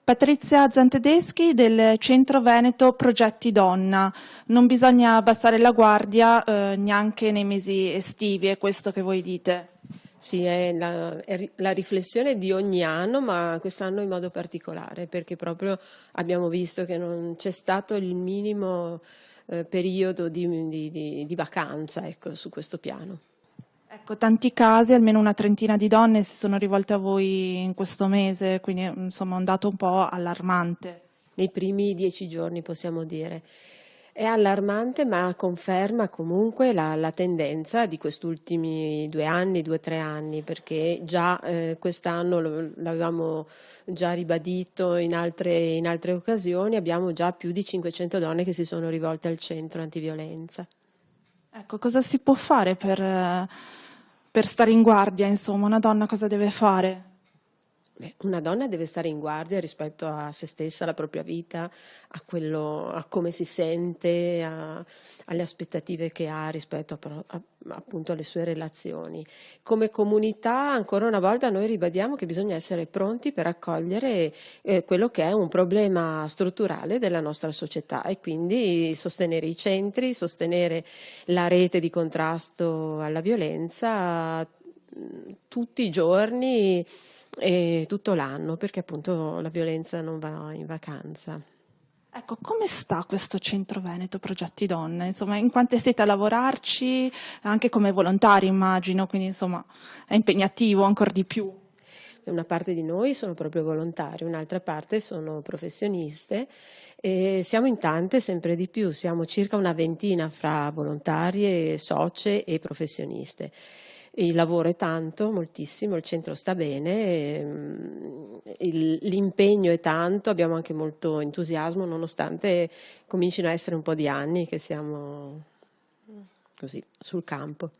Patrizia Zantedeschi del Centro Veneto Progetti Donna. Non bisogna abbassare la guardia neanche nei mesi estivi, è questo che voi dite? Sì, è la riflessione di ogni anno, ma quest'anno in modo particolare, perché proprio abbiamo visto che non c'è stato il minimo periodo di vacanza, ecco, su questo piano. Ecco, tanti casi, almeno una trentina di donne si sono rivolte a voi in questo mese, quindi insomma è un dato un po' allarmante. Nei primi 10 giorni possiamo dire. È allarmante, ma conferma comunque la tendenza di questi ultimi 2 anni, 2 o 3 anni, perché già quest'anno l'avevamo già ribadito in altre occasioni, abbiamo già più di 500 donne che si sono rivolte al centro antiviolenza. Ecco, cosa si può fare per stare in guardia, insomma, una donna cosa deve fare? Beh, una donna deve stare in guardia rispetto a se stessa, alla propria vita, a come si sente, alle aspettative che ha rispetto appunto alle sue relazioni. Come comunità, ancora una volta, noi ribadiamo che bisogna essere pronti per accogliere quello che è un problema strutturale della nostra società e quindi sostenere i centri, sostenere la rete di contrasto alla violenza tutti i giorni e tutto l'anno, perché appunto la violenza non va in vacanza. Ecco, come sta questo Centro Veneto Progetti Donne? Insomma, in quante siete a lavorarci, anche come volontari immagino, quindi insomma è impegnativo ancora di più. Una parte di noi sono proprio volontari, un'altra parte sono professioniste e siamo in tante sempre di più, siamo circa una ventina fra volontarie, socie e professioniste. Il lavoro è tanto, moltissimo, il centro sta bene, l'impegno è tanto, abbiamo anche molto entusiasmo nonostante comincino a essere un po' di anni che siamo così sul campo.